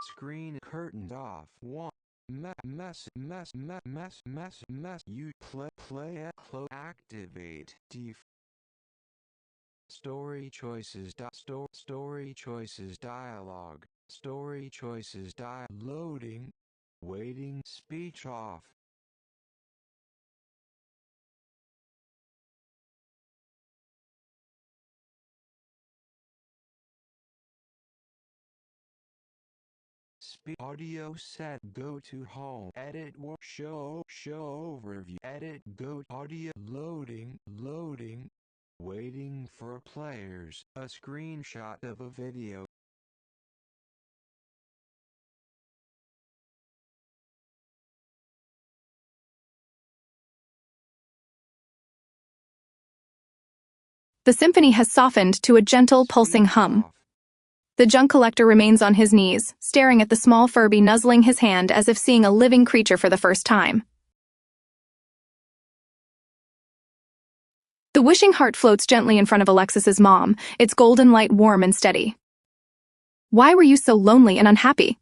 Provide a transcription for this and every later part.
Screen curtains off. 1. You play activate. Story choices. Story choices dialogue. Story choices loading. Waiting. Speech off. Audio set. Go to home. Edit. Show overview. Edit. Go audio. Loading. Waiting for players. A screenshot of a video. The symphony has softened to a gentle, pulsing hum. The junk collector remains on his knees, staring at the small Furby nuzzling his hand as if seeing a living creature for the first time. The wishing heart floats gently in front of Alexis's mom, its golden light warm and steady. Why were you so lonely and unhappy?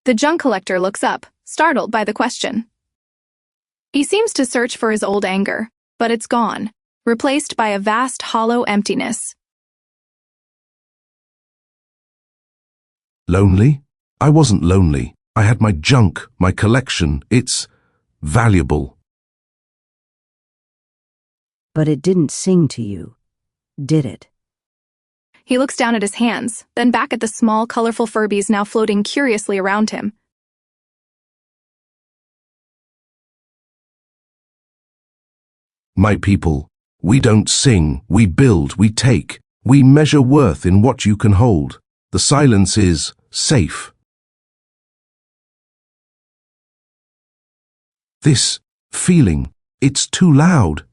The junk collector looks up, startled by the question. He seems to search for his old anger, but it's gone, replaced by a vast hollow emptiness. Lonely? I wasn't lonely. I had my junk, my collection. It's valuable. But it didn't sing to you, did it? He looks down at his hands, then back at the small, colorful Furbies now floating curiously around him. My people, we don't sing, we build, we take. We measure worth in what you can hold. The silence is safe. This feeling, it's too loud.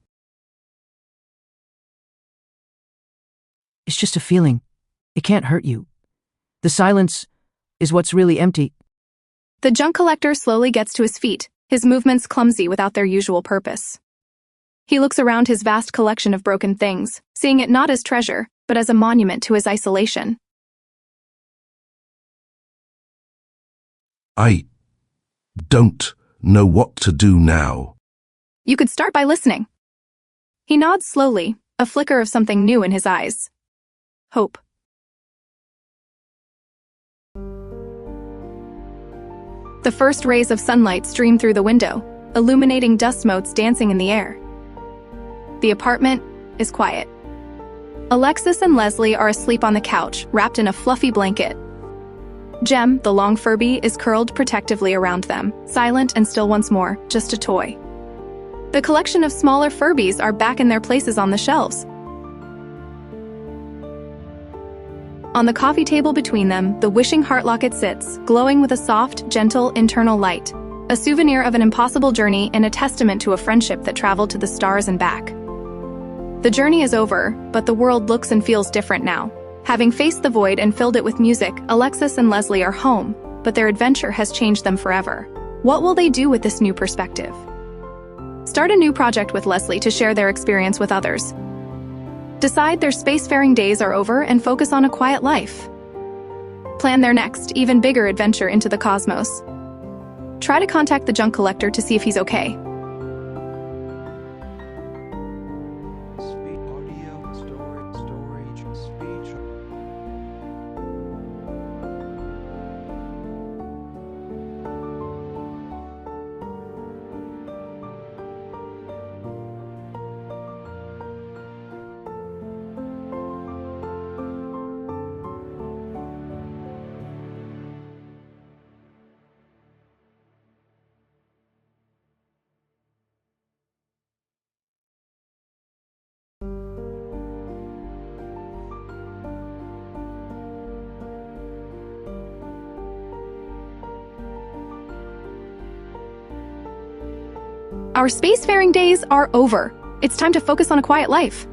It's just a feeling. It can't hurt you. The silence is what's really empty. The junk collector slowly gets to his feet, his movements clumsy without their usual purpose. He looks around his vast collection of broken things, seeing it not as treasure, but as a monument to his isolation. I don't know what to do now. You could start by listening. He nods slowly, a flicker of something new in his eyes. Hope. The first rays of sunlight stream through the window, illuminating dust motes dancing in the air. The apartment is quiet. Alexis and Leslie are asleep on the couch, wrapped in a fluffy blanket. Jem, the long Furby, is curled protectively around them, silent and still once more, just a toy. The collection of smaller Furbies are back in their places on the shelves. On the coffee table between them, the wishing heart locket sits, glowing with a soft, gentle, internal light, a souvenir of an impossible journey and a testament to a friendship that traveled to the stars and back. The journey is over, but the world looks and feels different now. Having faced the void and filled it with music, Alexis and Leslie are home, but their adventure has changed them forever. What will they do with this new perspective? Start a new project with Leslie to share their experience with others. Decide their spacefaring days are over and focus on a quiet life. Plan their next, even bigger adventure into the cosmos. Try to contact the junk collector to see if he's okay. Our spacefaring days are over. It's time to focus on a quiet life.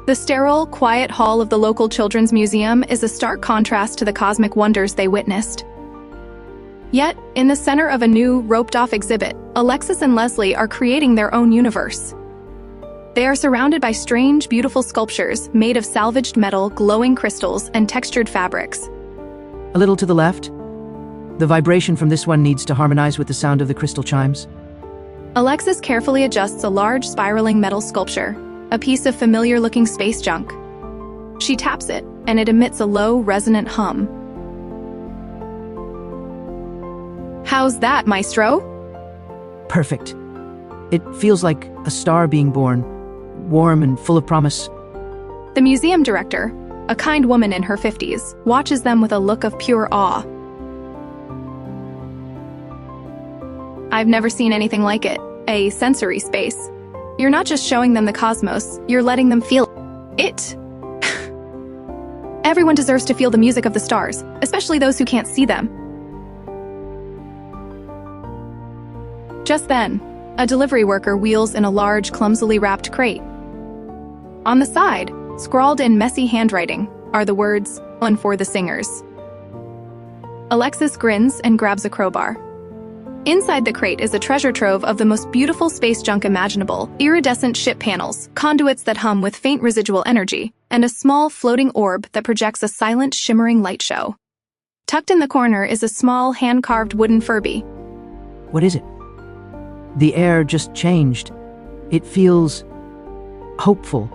The sterile, quiet hall of the local children's museum is a stark contrast to the cosmic wonders they witnessed. Yet, in the center of a new, roped-off exhibit, Alexis and Leslie are creating their own universe. They are surrounded by strange, beautiful sculptures made of salvaged metal, glowing crystals, and textured fabrics. A little to the left. The vibration from this one needs to harmonize with the sound of the crystal chimes. Alexis carefully adjusts a large spiraling metal sculpture, a piece of familiar-looking space junk. She taps it, and it emits a low, resonant hum. How's that, maestro? Perfect. It feels like a star being born, warm and full of promise. The museum director, a kind woman in her 50s, watches them with a look of pure awe. I've never seen anything like it, a sensory space. You're not just showing them the cosmos, you're letting them feel it. Everyone deserves to feel the music of the stars, especially those who can't see them. Just then, a delivery worker wheels in a large, clumsily wrapped crate. On the side, scrawled in messy handwriting, are the words, "One for the singers." Alexis grins and grabs a crowbar. Inside the crate is a treasure trove of the most beautiful space junk imaginable, iridescent ship panels, conduits that hum with faint residual energy, and a small floating orb that projects a silent, shimmering light show. Tucked in the corner is a small, hand-carved wooden Furby. What is it? The air just changed. It feels hopeful.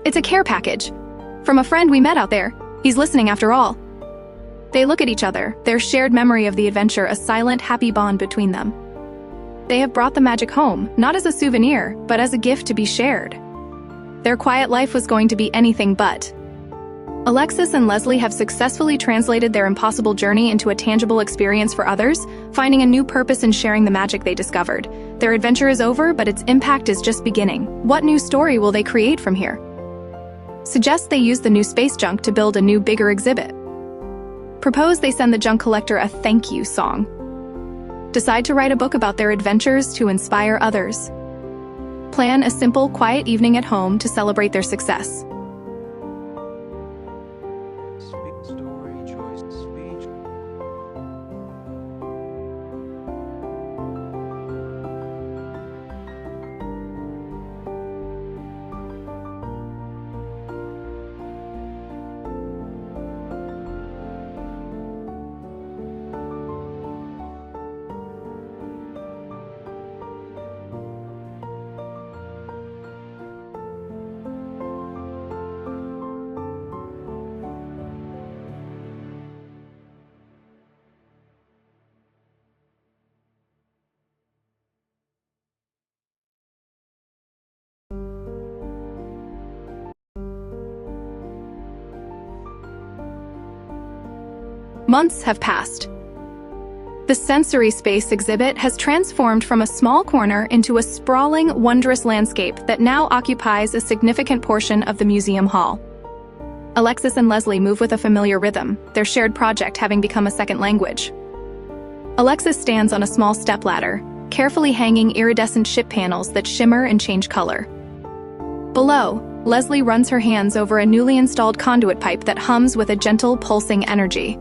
It's a care package. From a friend we met out there. He's listening after all. They look at each other, their shared memory of the adventure a silent, happy bond between them. They have brought the magic home, not as a souvenir, but as a gift to be shared. Their quiet life was going to be anything but. Alexis and Leslie have successfully translated their impossible journey into a tangible experience for others, finding a new purpose in sharing the magic they discovered. Their adventure is over, but its impact is just beginning. What new story will they create from here? Suggest they use the new space junk to build a new, bigger exhibit. Propose they send the junk collector a thank you song. Decide to write a book about their adventures to inspire others. Plan a simple, quiet evening at home to celebrate their success. Story choice speech. Months have passed. The sensory space exhibit has transformed from a small corner into a sprawling, wondrous landscape that now occupies a significant portion of the museum hall. Alexis and Leslie move with a familiar rhythm, their shared project having become a second language. Alexis stands on a small stepladder, carefully hanging iridescent ship panels that shimmer and change color. Below, Leslie runs her hands over a newly installed conduit pipe that hums with a gentle, pulsing energy.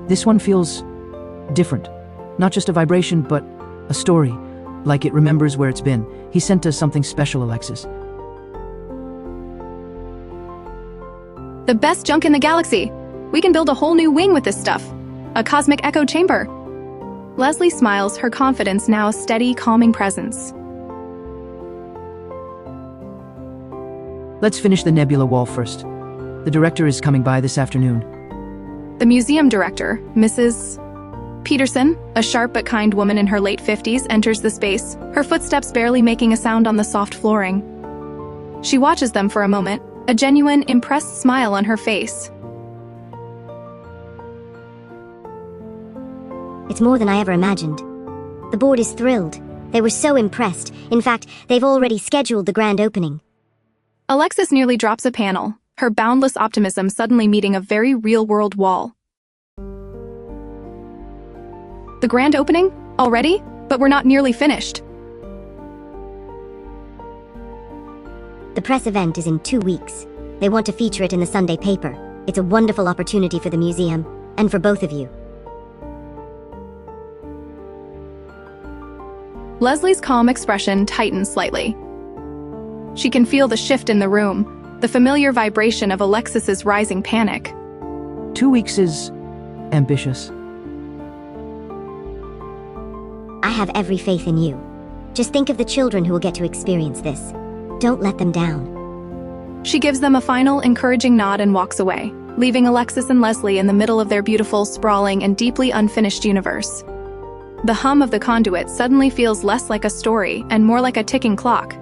This one feels different. Not just a vibration, but a story, like it remembers where it's been. He sent us something special, Alexis. The best junk in the galaxy! We can build a whole new wing with this stuff. A cosmic echo chamber. Leslie smiles, her confidence now a steady, calming presence. Let's finish the nebula wall first. The director is coming by this afternoon. The museum director, Mrs. Peterson, a sharp but kind woman in her late 50s, enters the space, her footsteps barely making a sound on the soft flooring. She watches them for a moment, a genuine, impressed smile on her face. It's more than I ever imagined. The board is thrilled. They were so impressed. In fact, they've already scheduled the grand opening. Alexis nearly drops a panel, her boundless optimism suddenly meeting a very real-world wall. The grand opening? Already? But we're not nearly finished. The press event is in 2 weeks. They want to feature it in the Sunday paper. It's a wonderful opportunity for the museum, and for both of you. Leslie's calm expression tightens slightly. She can feel the shift in the room, the familiar vibration of Alexis's rising panic. 2 weeks is ambitious. I have every faith in you. Just think of the children who will get to experience this. Don't let them down. She gives them a final, encouraging nod and walks away, leaving Alexis and Leslie in the middle of their beautiful, sprawling, and deeply unfinished universe. The hum of the conduit suddenly feels less like a story and more like a ticking clock.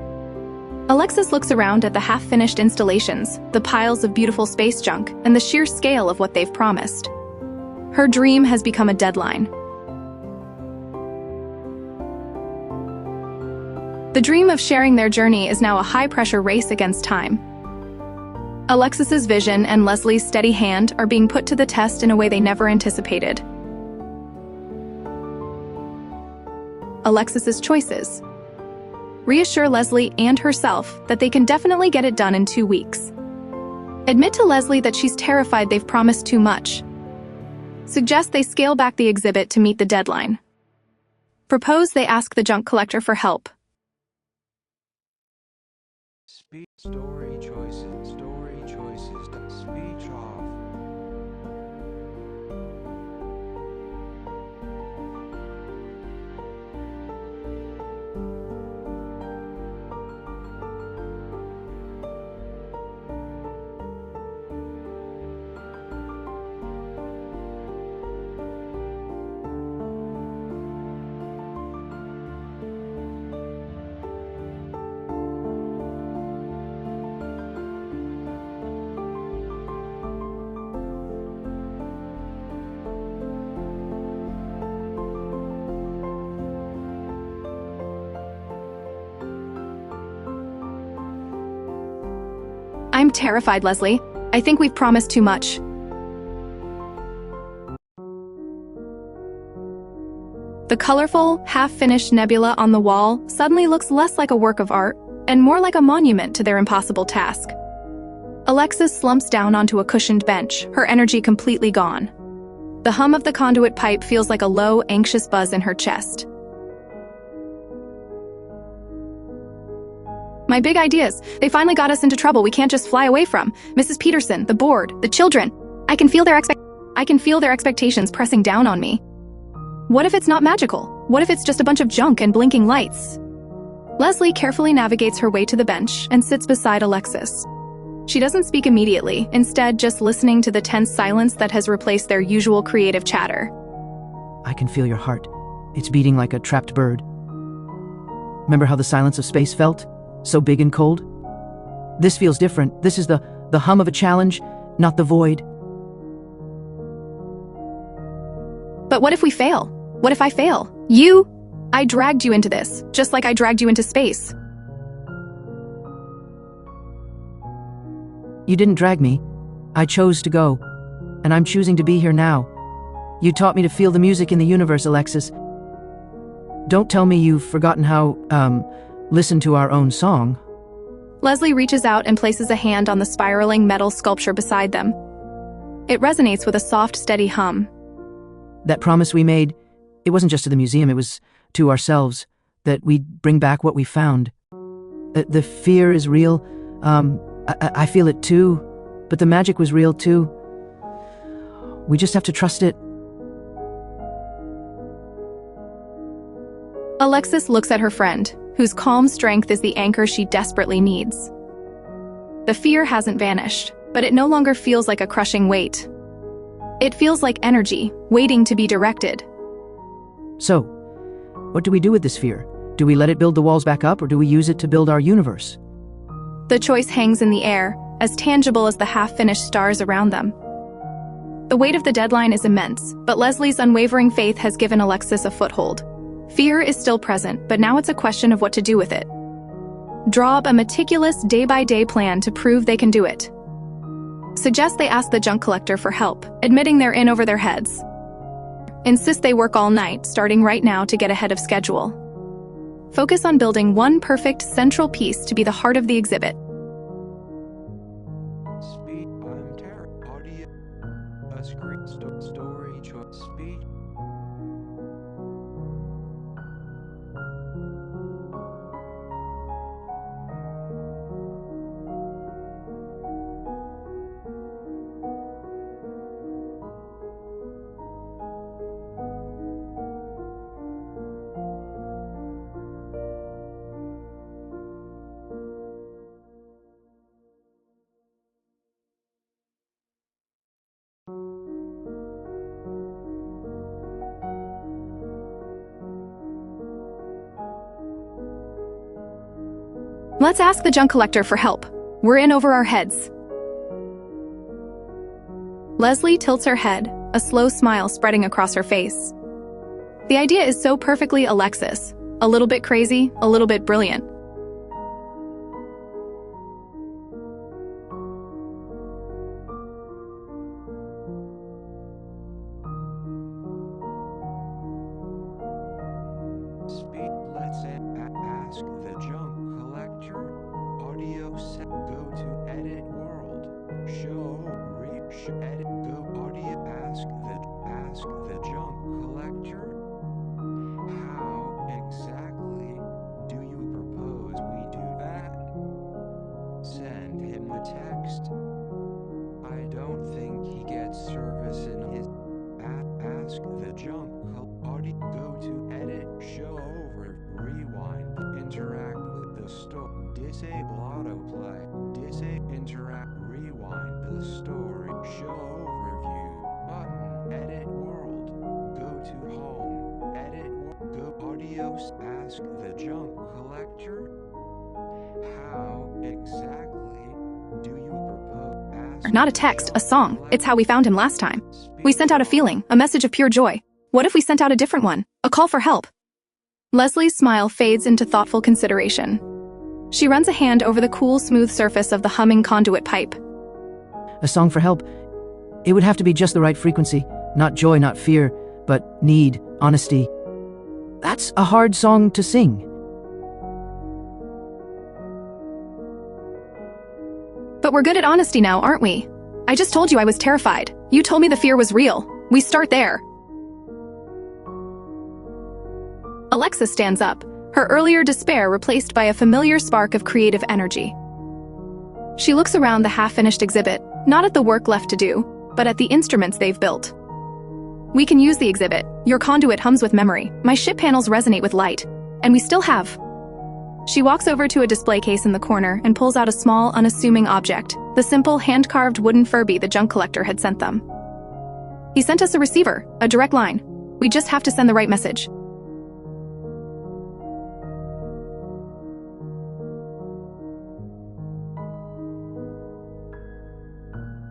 Alexis looks around at the half-finished installations, the piles of beautiful space junk, and the sheer scale of what they've promised. Her dream has become a deadline. The dream of sharing their journey is now a high-pressure race against time. Alexis's vision and Leslie's steady hand are being put to the test in a way they never anticipated. Alexis's choices reassure Leslie and herself that they can definitely get it done in 2 weeks. Admit to Leslie that she's terrified they've promised too much. Suggest they scale back the exhibit to meet the deadline. Propose they ask the junk collector for help. Story choices, speech off. I'm terrified, Leslie. I think we've promised too much. The colorful, half-finished nebula on the wall suddenly looks less like a work of art and more like a monument to their impossible task. Alexis slumps down onto a cushioned bench, her energy completely gone. The hum of the conduit pipe feels like a low, anxious buzz in her chest. My big ideas. They finally got us into trouble we can't just fly away from. Mrs. Peterson, the board, the children. I can feel their expectations pressing down on me. What if it's not magical? What if it's just a bunch of junk and blinking lights? Leslie carefully navigates her way to the bench and sits beside Alexis. She doesn't speak immediately, instead just listening to the tense silence that has replaced their usual creative chatter. I can feel your heart. It's beating like a trapped bird. Remember how the silence of space felt? So big and cold? This feels different. This is the hum of a challenge, not the void. But what if we fail? What if I fail? I dragged you into this, just like I dragged you into space. You didn't drag me. I chose to go, and I'm choosing to be here now. You taught me to feel the music in the universe, Alexis. Don't tell me you've forgotten how, listen to our own song. Leslie reaches out and places a hand on the spiraling metal sculpture beside them. It resonates with a soft, steady hum. That promise we made, it wasn't just to the museum, it was to ourselves, that we'd bring back what we found. The fear is real. I feel it too, but the magic was real too. We just have to trust it. Alexis looks at her friend, whose calm strength is the anchor she desperately needs. The fear hasn't vanished, but it no longer feels like a crushing weight. It feels like energy, waiting to be directed. So, what do we do with this fear? Do we let it build the walls back up, or do we use it to build our universe? The choice hangs in the air, as tangible as the half-finished stars around them. The weight of the deadline is immense, but Leslie's unwavering faith has given Alexis a foothold. Fear is still present, but now it's a question of what to do with it. Draw up a meticulous day-by-day plan to prove they can do it. Suggest they ask the junk collector for help, admitting they're in over their heads. Insist they work all night, starting right now to get ahead of schedule. Focus on building one perfect central piece to be the heart of the exhibit. Story choice speech. Let's ask the junk collector for help. We're in over our heads. Leslie tilts her head, a slow smile spreading across her face. The idea is so perfectly Alexis. A little bit crazy, a little bit brilliant. Let's ask the junk collector. Audio set. Go to edit world. Show edit. Go audio. Ask the junk collector. How exactly do you propose we do that? Send him a text. I don't think he gets service in his. Ask the junk audio. Go to edit. Show over. Rewind. Interact with the store. Disable autoplay. Interact. Rewind the story. Show overview. Button. Edit world. Go to home. Edit world. Go audio. Ask the junk collector. How exactly do you propose? Not a text, a song. It's how we found him last time. We sent out a feeling, a message of pure joy. What if we sent out a different one? A call for help? Leslie's smile fades into thoughtful consideration. She runs a hand over the cool, smooth surface of the humming conduit pipe. A song for help. It would have to be just the right frequency. Not joy, not fear, but need, honesty. That's a hard song to sing. But we're good at honesty now, aren't we? I just told you I was terrified. You told me the fear was real. We start there. Alexis stands up, her earlier despair replaced by a familiar spark of creative energy. She looks around the half-finished exhibit, not at the work left to do, but at the instruments they've built. We can use the exhibit. Your conduit hums with memory. My ship panels resonate with light. And we still have. She walks over to a display case in the corner and pulls out a small, unassuming object, the simple, hand-carved wooden Furby the junk collector had sent them. He sent us a receiver, a direct line. We just have to send the right message.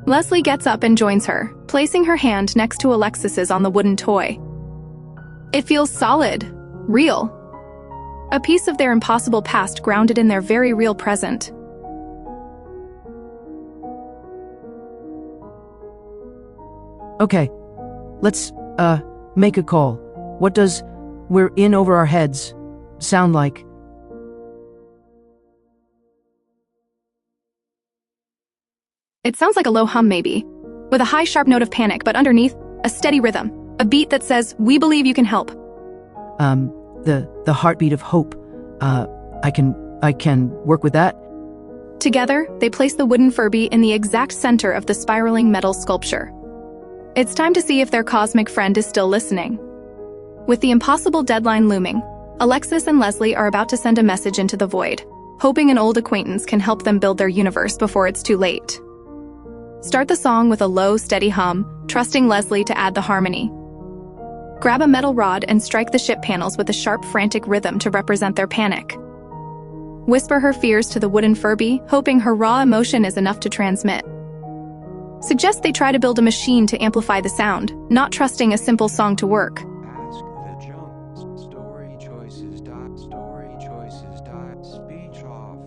Leslie gets up and joins her, placing her hand next to Alexis's on the wooden toy. It feels solid, real. A piece of their impossible past grounded in their very real present. Okay, let's, make a call. What does "we're in over our heads" sound like? It sounds like a low hum maybe, with a high sharp note of panic, but underneath, a steady rhythm, a beat that says, "We believe you can help." The heartbeat of hope. I can work with that. Together, they place the wooden Furby in the exact center of the spiraling metal sculpture. It's time to see if their cosmic friend is still listening. With the impossible deadline looming, Alexis and Leslie are about to send a message into the void, hoping an old acquaintance can help them build their universe before it's too late. Start the song with a low, steady hum, trusting Leslie to add the harmony. Grab a metal rod and strike the ship panels with a sharp, frantic rhythm to represent their panic. Whisper her fears to the wooden Furby, hoping her raw emotion is enough to transmit. Suggest they try to build a machine to amplify the sound, not trusting a simple song to work. Ask the junk. Story choices. Speech off.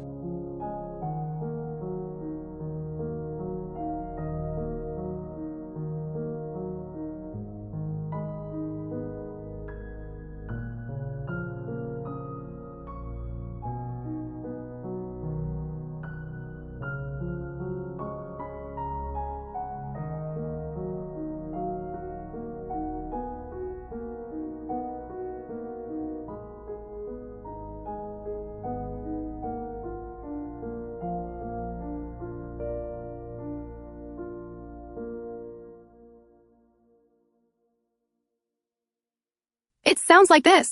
It sounds like this.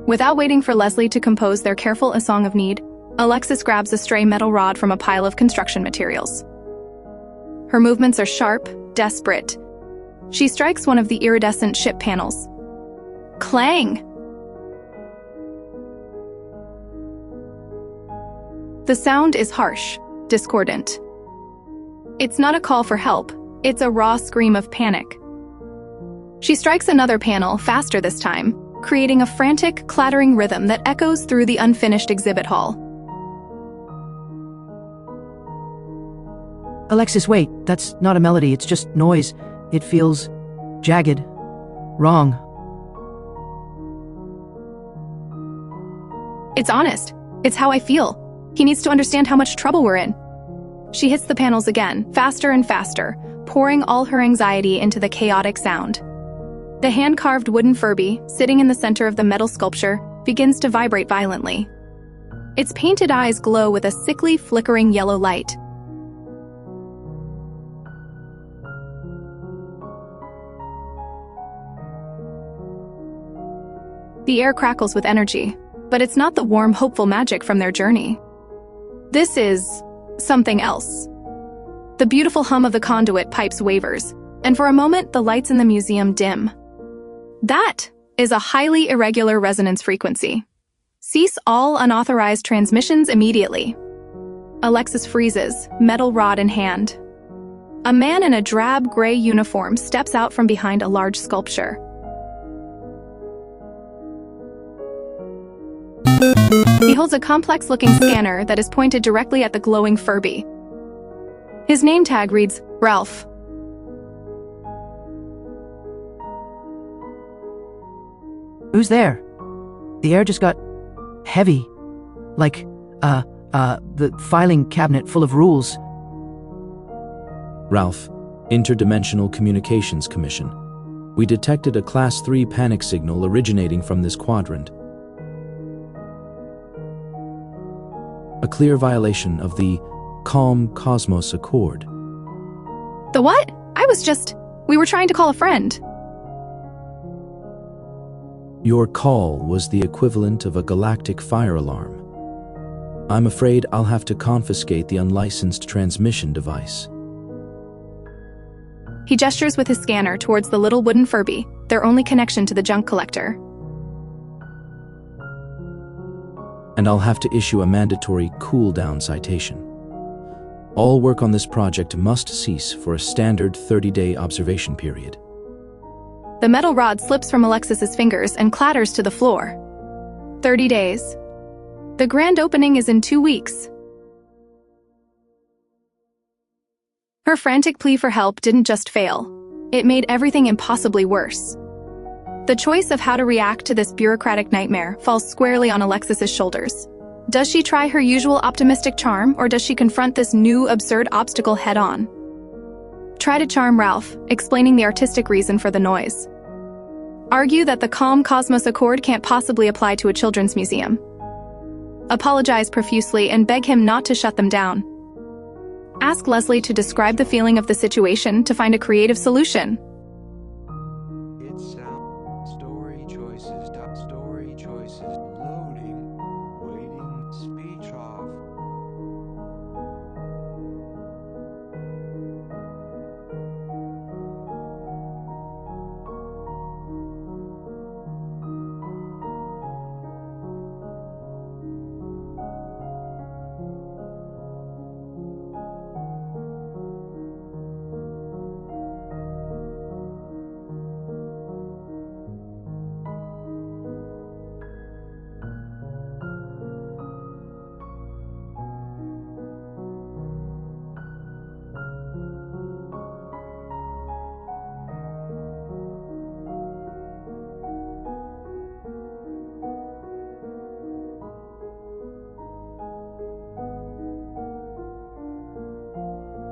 Without waiting for Leslie to compose their careful A Song of Need, Alexis grabs a stray metal rod from a pile of construction materials. Her movements are sharp, desperate. She strikes one of the iridescent ship panels. Clang! The sound is harsh, discordant. It's not a call for help, it's a raw scream of panic. She strikes another panel, faster this time, creating a frantic, clattering rhythm that echoes through the unfinished exhibit hall. Alexis, wait, that's not a melody, it's just noise. It feels jagged, wrong. It's honest. It's how I feel. He needs to understand how much trouble we're in. She hits the panels again, faster and faster, pouring all her anxiety into the chaotic sound. The hand-carved wooden Furby, sitting in the center of the metal sculpture, begins to vibrate violently. Its painted eyes glow with a sickly, flickering yellow light. The air crackles with energy, but it's not the warm, hopeful magic from their journey. This is something else. The beautiful hum of the conduit pipes wavers, and for a moment the lights in the museum dim. That is a highly irregular resonance frequency. Cease all unauthorized transmissions immediately. Alexis freezes, metal rod in hand. A man in a drab gray uniform steps out from behind a large sculpture. He holds a complex-looking scanner that is pointed directly at the glowing Furby. His name tag reads, Ralph. Who's there? The air just got heavy, like, the filing cabinet full of rules. Ralph, Interdimensional Communications Commission. We detected a Class 3 panic signal originating from this quadrant. A clear violation of the Calm Cosmos Accord. The what? We were trying to call a friend. Your call was the equivalent of a galactic fire alarm. I'm afraid I'll have to confiscate the unlicensed transmission device. He gestures with his scanner towards the little wooden Furby, their only connection to the junk collector. And I'll have to issue a mandatory cool-down citation. All work on this project must cease for a standard 30-day observation period. The metal rod slips from Alexis's fingers and clatters to the floor. 30 days. The grand opening is in 2 weeks. Her frantic plea for help didn't just fail. It made everything impossibly worse. The choice of how to react to this bureaucratic nightmare falls squarely on Alexis's shoulders. Does she try her usual optimistic charm, or does she confront this new, absurd obstacle head-on? Try to charm Ralph, explaining the artistic reason for the noise. Argue that the Calm Cosmos Accord can't possibly apply to a children's museum. Apologize profusely and beg him not to shut them down. Ask Leslie to describe the feeling of the situation to find a creative solution. It's story choices. Story choices. Loading. Waiting. Speech off.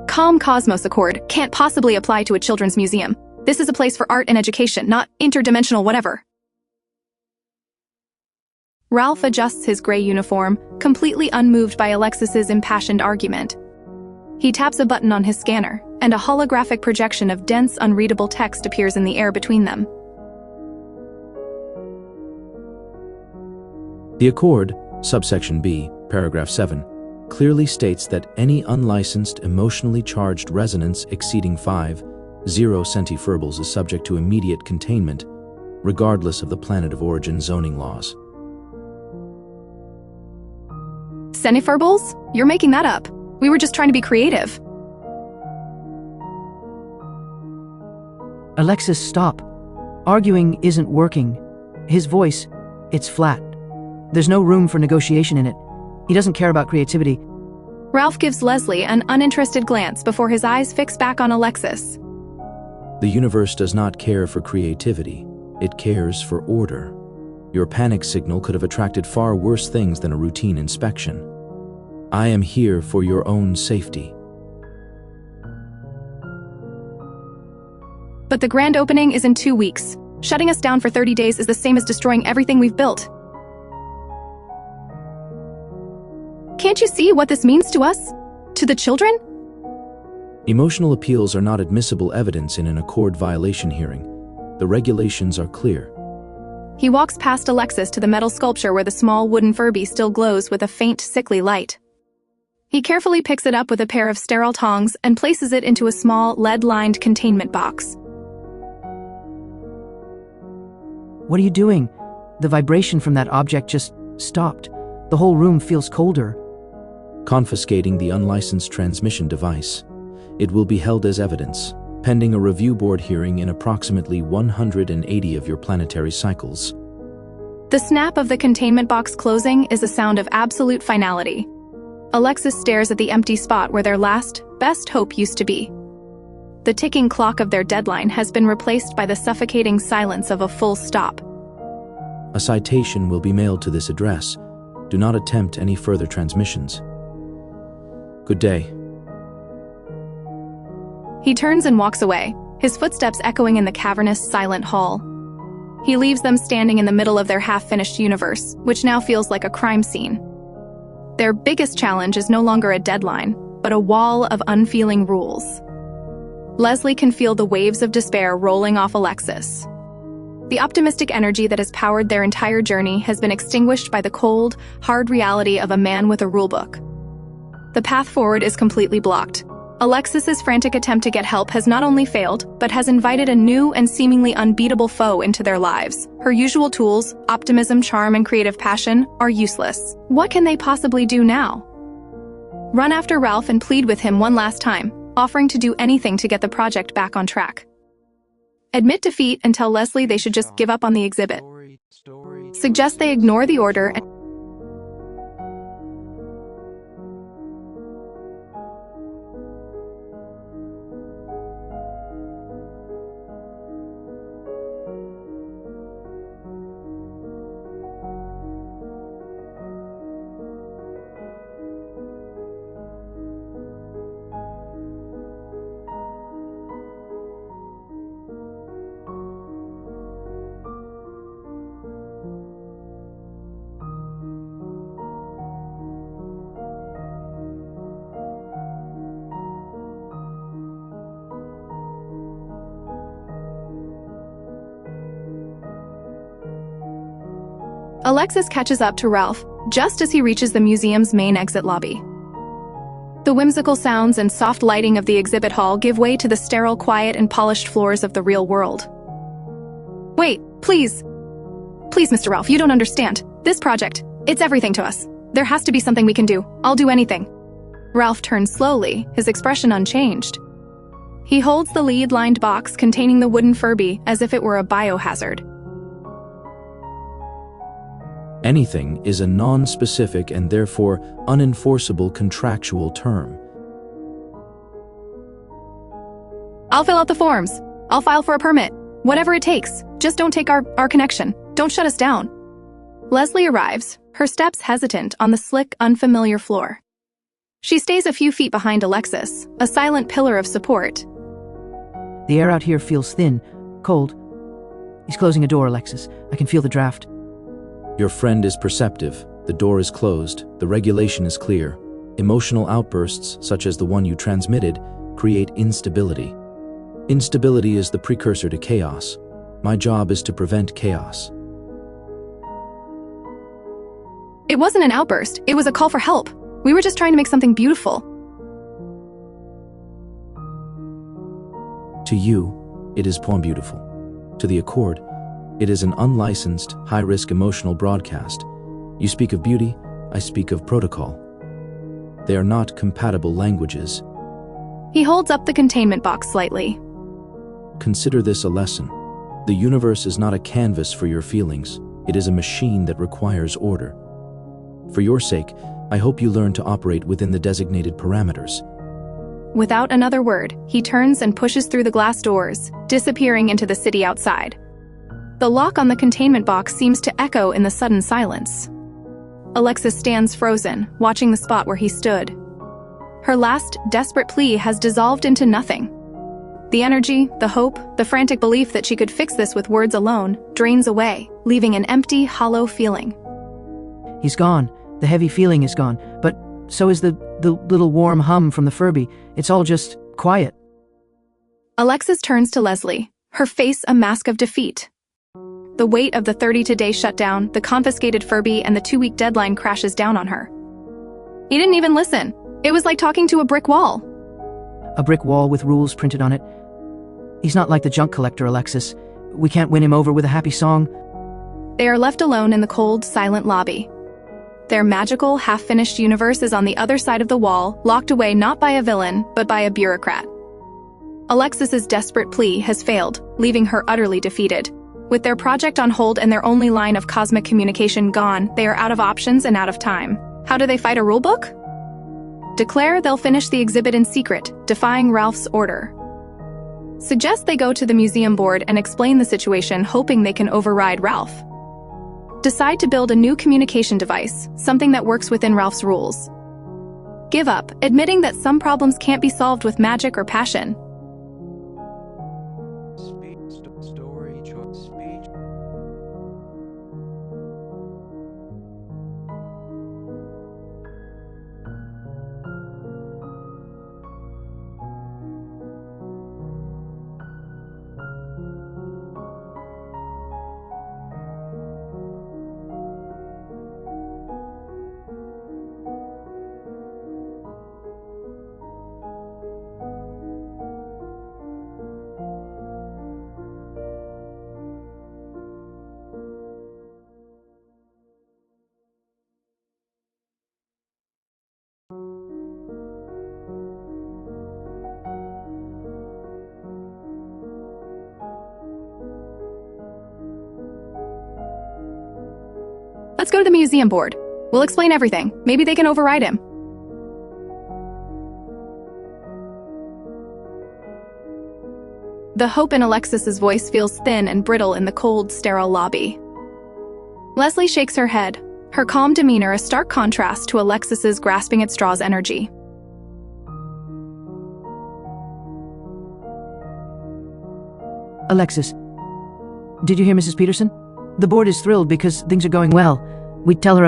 Calm Cosmos Accord can't possibly apply to a children's museum. This is a place for art and education, not interdimensional whatever. Ralph adjusts his gray uniform, completely unmoved by Alexis's impassioned argument. He taps a button on his scanner, and a holographic projection of dense, unreadable text appears in the air between them. The Accord, subsection B, paragraph 7, clearly states that any unlicensed, emotionally charged resonance exceeding 5.0 centifurbles is subject to immediate containment, regardless of the planet of origin zoning laws. Centifurbals? You're making that up. We were just trying to be creative. Alexis, stop. Arguing isn't working. His voice, it's flat. There's no room for negotiation in it. He doesn't care about creativity. Ralph gives Leslie an uninterested glance before his eyes fix back on Alexis. The universe does not care for creativity. It cares for order. Your panic signal could have attracted far worse things than a routine inspection. I am here for your own safety. But the grand opening is in 2 weeks. Shutting us down for 30 days is the same as destroying everything we've built. Can't you see what this means to us? To the children? Emotional appeals are not admissible evidence in an accord violation hearing. The regulations are clear. He walks past Alexis to the metal sculpture where the small wooden Furby still glows with a faint, sickly light. He carefully picks it up with a pair of sterile tongs and places it into a small, lead-lined containment box. What are you doing? The vibration from that object just stopped. The whole room feels colder. Confiscating the unlicensed transmission device. It will be held as evidence, pending a review board hearing in approximately 180 of your planetary cycles. The snap of the containment box closing is a sound of absolute finality. Alexis stares at the empty spot where their last, best hope used to be. The ticking clock of their deadline has been replaced by the suffocating silence of a full stop. A citation will be mailed to this address. Do not attempt any further transmissions. Good day. He turns and walks away, his footsteps echoing in the cavernous, silent hall. He leaves them standing in the middle of their half-finished universe, which now feels like a crime scene. Their biggest challenge is no longer a deadline, but a wall of unfeeling rules. Leslie can feel the waves of despair rolling off Alexis. The optimistic energy that has powered their entire journey has been extinguished by the cold, hard reality of a man with a rulebook. The path forward is completely blocked. Alexis's frantic attempt to get help has not only failed, but has invited a new and seemingly unbeatable foe into their lives. Her usual tools, optimism, charm, and creative passion, are useless. What can they possibly do now? Run after Ralph and plead with him one last time, offering to do anything to get the project back on track. Admit defeat and tell Leslie they should just give up on the exhibit. Suggest they ignore the order and Alexis catches up to Ralph just as he reaches the museum's main exit lobby. The whimsical sounds and soft lighting of the exhibit hall give way to the sterile quiet and polished floors of the real world. Wait, please. Please, Mr. Ralph, you don't understand. This project, it's everything to us. There has to be something we can do. I'll do anything. Ralph turns slowly, his expression unchanged. He holds the lead-lined box containing the wooden Furby as if it were a biohazard. Anything is a non-specific and therefore unenforceable contractual term. I'll fill out the forms. I'll file for a permit. Whatever it takes. Just don't take our connection. Don't shut us down. Leslie arrives, her steps hesitant on the slick, unfamiliar floor. She stays a few feet behind Alexis, a silent pillar of support. The air out here feels thin, cold. He's closing a door, Alexis. I can feel the draft. Your friend is perceptive. The door is closed. The regulation is clear. Emotional outbursts, such as the one you transmitted, create instability. Instability is the precursor to chaos. My job is to prevent chaos. It wasn't an outburst. It was a call for help. We were just trying to make something beautiful. To you, it is point beautiful. To the Accord, it is an unlicensed, high-risk emotional broadcast. You speak of beauty, I speak of protocol. They are not compatible languages. He holds up the containment box slightly. Consider this a lesson. The universe is not a canvas for your feelings. It is a machine that requires order. For your sake, I hope you learn to operate within the designated parameters. Without another word, he turns and pushes through the glass doors, disappearing into the city outside. The lock on the containment box seems to echo in the sudden silence. Alexis stands frozen, watching the spot where he stood. Her last, desperate plea has dissolved into nothing. The energy, the hope, the frantic belief that she could fix this with words alone drains away, leaving an empty, hollow feeling. He's gone. The heavy feeling is gone, but so is the little warm hum from the Furby. It's all just quiet. Alexis turns to Leslie, her face a mask of defeat. The weight of the 32-day shutdown, the confiscated Furby, and the 2-week deadline crashes down on her. He didn't even listen. It was like talking to a brick wall. A brick wall with rules printed on it. He's not like the junk collector, Alexis. We can't win him over with a happy song. They are left alone in the cold, silent lobby. Their magical, half-finished universe is on the other side of the wall, locked away not by a villain, but by a bureaucrat. Alexis's desperate plea has failed, leaving her utterly defeated. With their project on hold and their only line of cosmic communication gone, they are out of options and out of time. How do they fight a rulebook? Declare they'll finish the exhibit in secret, defying Ralph's order. Suggest they go to the museum board and explain the situation, hoping they can override Ralph. Decide to build a new communication device, something that works within Ralph's rules. Give up, admitting that some problems can't be solved with magic or passion. Story choice speech. Let's go to the museum board. We'll explain everything. Maybe they can override him. The hope in Alexis's voice feels thin and brittle in the cold, sterile lobby. Leslie shakes her head, her calm demeanor a stark contrast to Alexis's grasping at straws energy. Alexis, did you hear Mrs. Peterson? The board is thrilled because things are going well. We tell her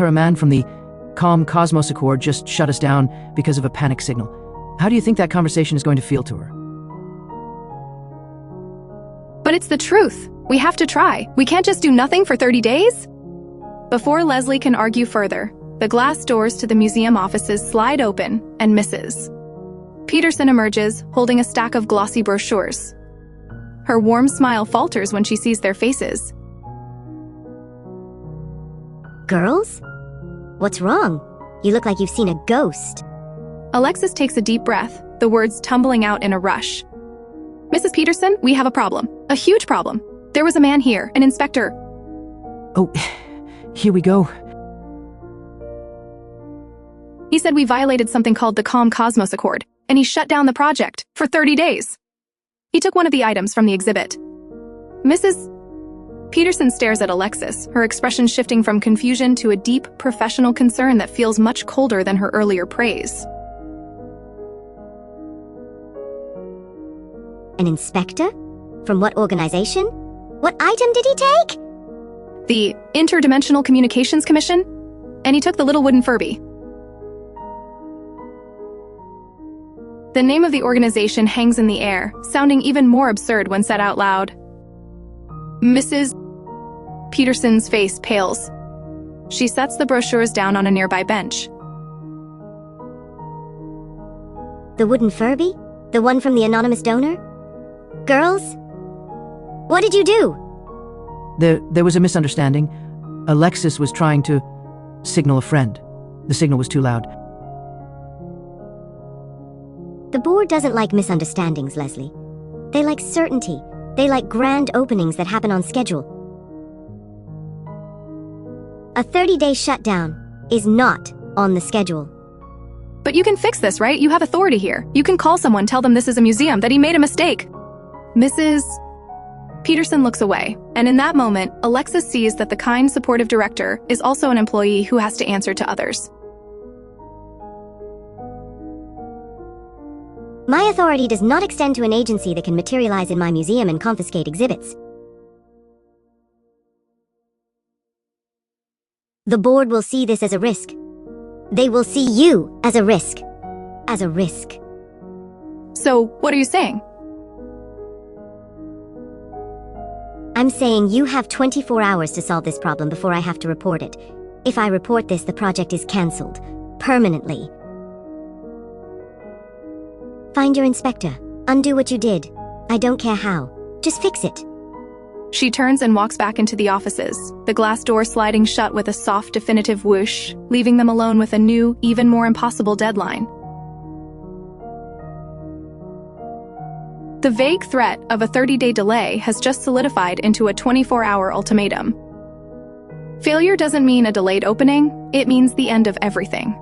a man from the calm Cosmos Accord just shut us down because of a panic signal. How do you think that conversation is going to feel to her? But it's the truth. We have to try. We can't just do nothing for 30 days? Before Leslie can argue further, the glass doors to the museum offices slide open and Mrs. Peterson emerges, holding a stack of glossy brochures. Her warm smile falters when she sees their faces. Girls? What's wrong? You look like you've seen a ghost. Alexis takes a deep breath, the words tumbling out in a rush. Mrs. Peterson, we have a problem. A huge problem. There was a man here, an inspector. Oh, here we go. He said we violated something called the Calm Cosmos Accord, and he shut down the project for 30 days. He took one of the items from the exhibit. Mrs. Peterson stares at Alexis, her expression shifting from confusion to a deep, professional concern that feels much colder than her earlier praise. An inspector? From what organization? What item did he take? The Interdimensional Communications Commission, and he took the little wooden Furby. The name of the organization hangs in the air, sounding even more absurd when said out loud. Mrs. Peterson's face pales. She sets the brochures down on a nearby bench. The wooden Furby? The one from the anonymous donor? Girls? What did you do? There was a misunderstanding. Alexis was trying to signal a friend. The signal was too loud. board doesn't like misunderstandings, Leslie. They like certainty. They like grand openings that happen on schedule. A 30-day shutdown is not on the schedule. But you can fix this, right? You have authority here. You can call someone, tell them this is a museum, that he made a mistake. Mrs. Peterson looks away, and in that moment, Alexis sees that the kind, supportive director is also an employee who has to answer to others. My authority does not extend to an agency that can materialize in my museum and confiscate exhibits. The board will see this as a risk. They will see you as a risk. As a risk. So, what are you saying? I'm saying you have 24 hours to solve this problem before I have to report it. If I report this, the project is cancelled. Permanently. Find your inspector. Undo what you did. I don't care how. Just fix it. She turns and walks back into the offices, the glass door sliding shut with a soft, definitive whoosh, leaving them alone with a new, even more impossible deadline. The vague threat of a 30-day delay has just solidified into a 24-hour ultimatum. Failure doesn't mean a delayed opening, it means the end of everything.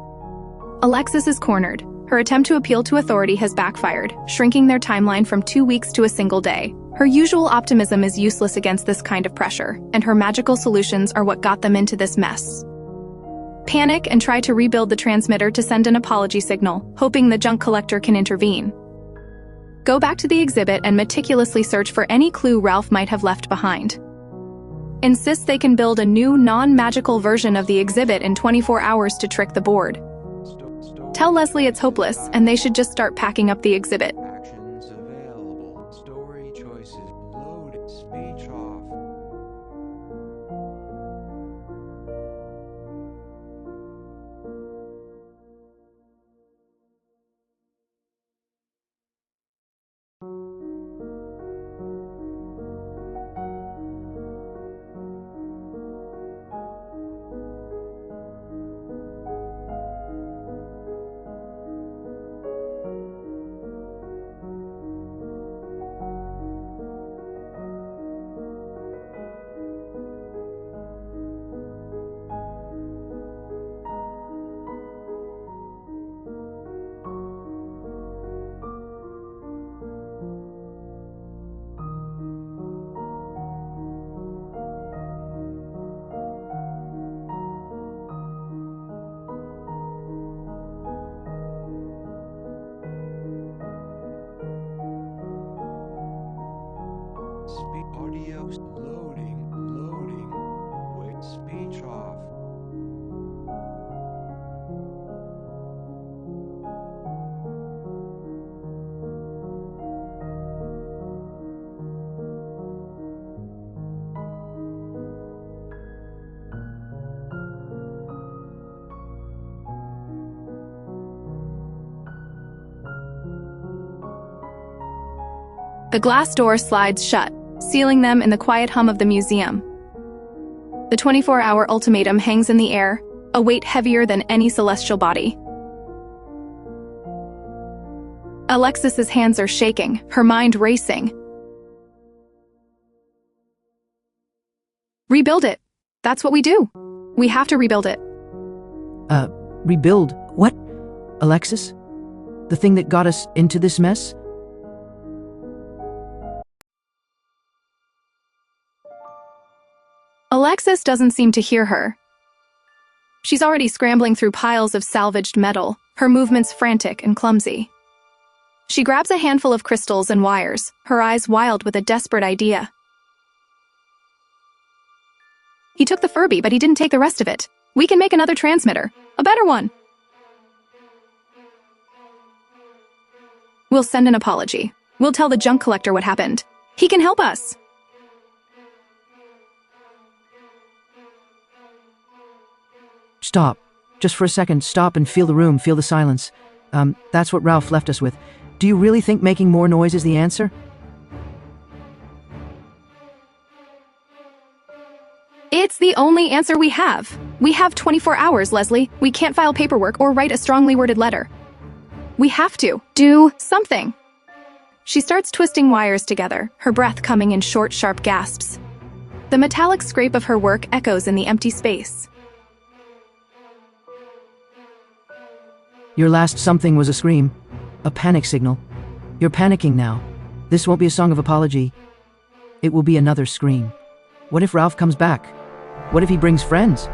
Alexis is cornered. Her attempt to appeal to authority has backfired, shrinking their timeline from 2 weeks to a single day. Her usual optimism is useless against this kind of pressure, and her magical solutions are what got them into this mess. Panic and try to rebuild the transmitter to send an apology signal, hoping the junk collector can intervene. Go back to the exhibit and meticulously search for any clue Ralph might have left behind. Insist they can build a new, non-magical version of the exhibit in 24 hours to trick the board. Tell Leslie it's hopeless, and they should just start packing up the exhibit. Actions available. Story choices. Load. Speech off. Audio loading, loading. Wait, speech off. The glass door slides shut, sealing them in the quiet hum of the museum. The 24-hour ultimatum hangs in the air, a weight heavier than any celestial body. Alexis's hands are shaking, her mind racing. Rebuild it. That's what we do. We have to rebuild it. Rebuild? What? Alexis? The thing that got us into this mess? Alexis doesn't seem to hear her. She's already scrambling through piles of salvaged metal, her movements frantic and clumsy. She grabs a handful of crystals and wires, her eyes wild with a desperate idea. He took the Furby, but he didn't take the rest of it. We can make another transmitter, a better one. We'll send an apology. We'll tell the junk collector what happened. He can help us. Stop. Just for a second, stop and feel the room, feel the silence. That's what Ralph left us with. Do you really think making more noise is the answer? It's the only answer we have. We have 24 hours, Leslie. We can't file paperwork or write a strongly worded letter. We have to do something. She starts twisting wires together, her breath coming in short, sharp gasps. The metallic scrape of her work echoes in the empty space. Your last something was a scream, a panic signal. You're panicking now. This won't be a song of apology. It will be another scream. What if Ralph comes back? What if he brings friends?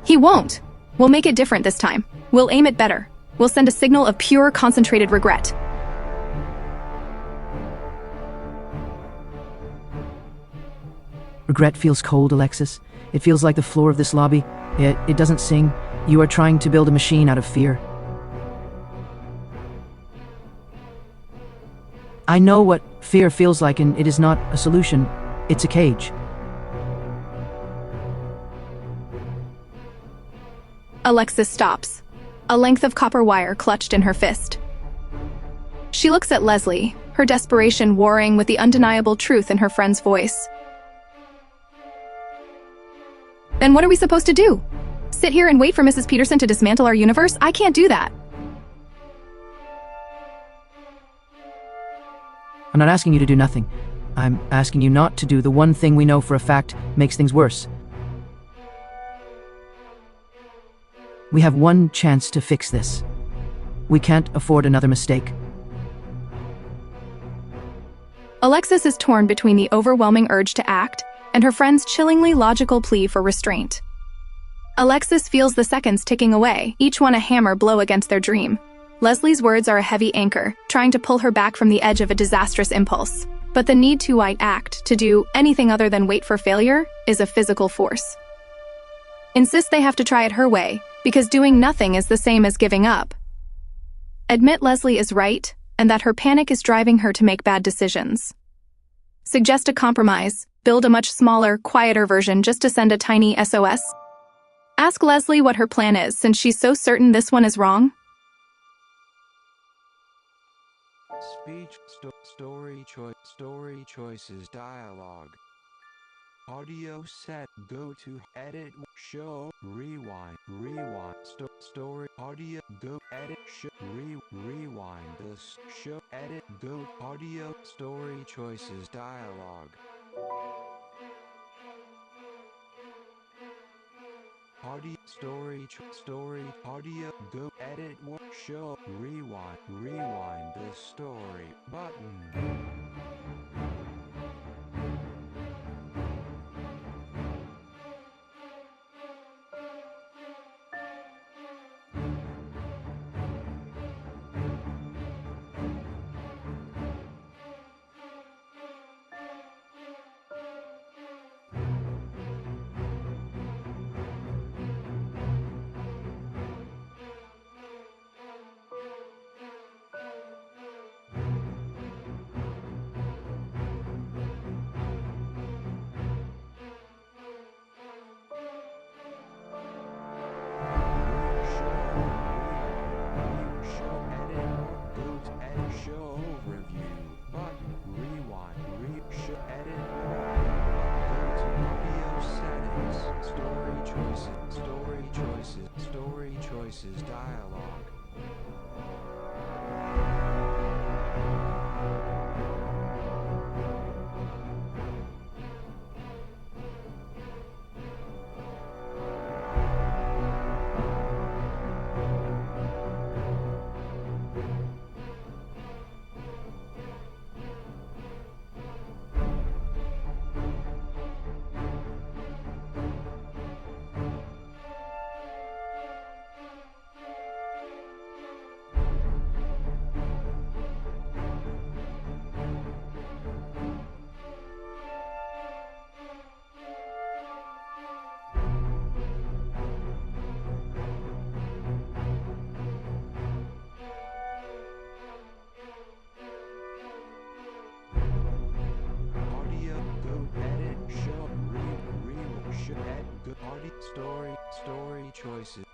He won't. We'll make it different this time. We'll aim it better. We'll send a signal of pure, concentrated regret. Regret feels cold, Alexis. It feels like the floor of this lobby. It doesn't sing. You are trying to build a machine out of fear. I know what fear feels like, and it is not a solution. It's a cage. Alexis stops, a length of copper wire clutched in her fist. She looks at Leslie, her desperation warring with the undeniable truth in her friend's voice. Then what are we supposed to do? Sit here and wait for Mrs. Peterson to dismantle our universe? I can't do that. I'm not asking you to do nothing. I'm asking you not to do the one thing we know for a fact makes things worse. We have one chance to fix this. We can't afford another mistake. Alexis is torn between the overwhelming urge to act and her friend's chillingly logical plea for restraint. Alexis feels the seconds ticking away, each one a hammer blow against their dream. Leslie's words are a heavy anchor, trying to pull her back from the edge of a disastrous impulse. But the need to act, to do anything other than wait for failure, is a physical force. Insist they have to try it her way, because doing nothing is the same as giving up. Admit Leslie is right, and that her panic is driving her to make bad decisions. Suggest a compromise, build a much smaller, quieter version just to send a tiny SOS. Ask Leslie what her plan is, since she's so certain this one is wrong. Speech, story choices, dialogue. Audio set, go to, edit, show, rewind, story, audio, go, edit, show, rewind, this, show, edit, go, audio, story choices, dialogue. Audio, story, audio, go, edit, show, rewind the story, button. Show overview button, rewind, edit, go to audio settings, story choices, dialogue.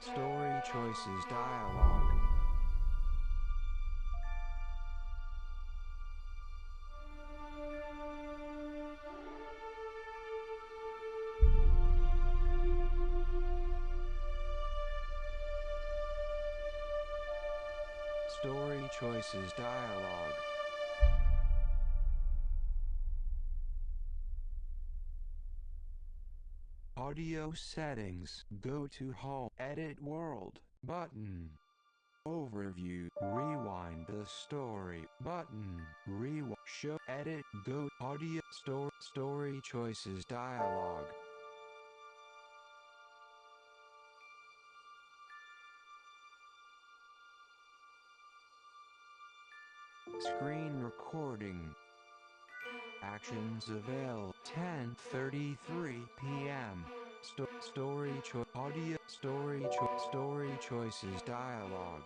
Story choices, dialogue. choices dialog. Audio settings. Go to Home. Edit World button. Overview. Rewind the story button. Rewind. Show. Edit. Go. Audio. Story choices dialog. Screen recording. Actions avail. 10:33 p.m. Audio. Story choices dialog.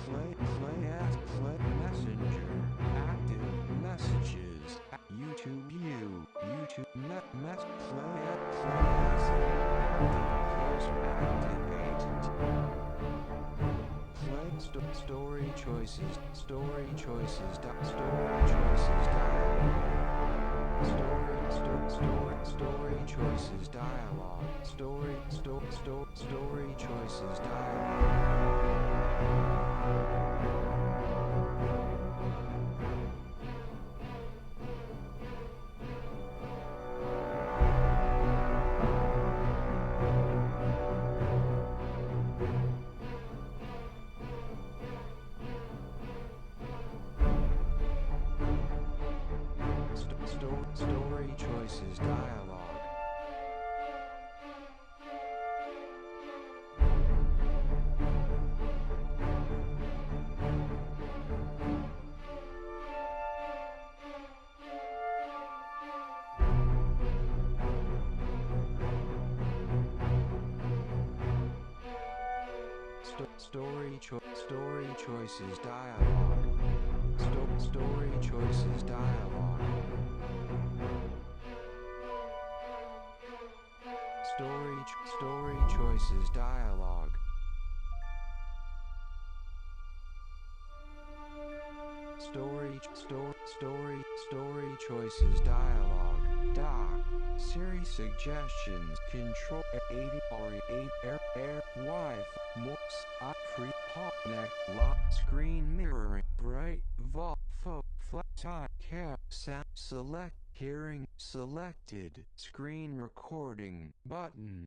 Play Messenger. Active messages. YouTube play activate. Play story choices dialog. Story choices dialog. Story choices dialog. Story choices dialog. Story choices dialog. Story choices dialog. Story choices dialog. Story choices dialog. Doc. Siri suggestions. Control 80 8 air Wi-Fi morse free pop neck lock screen mirroring bright vol flat time cap sound select hearing selected screen recording button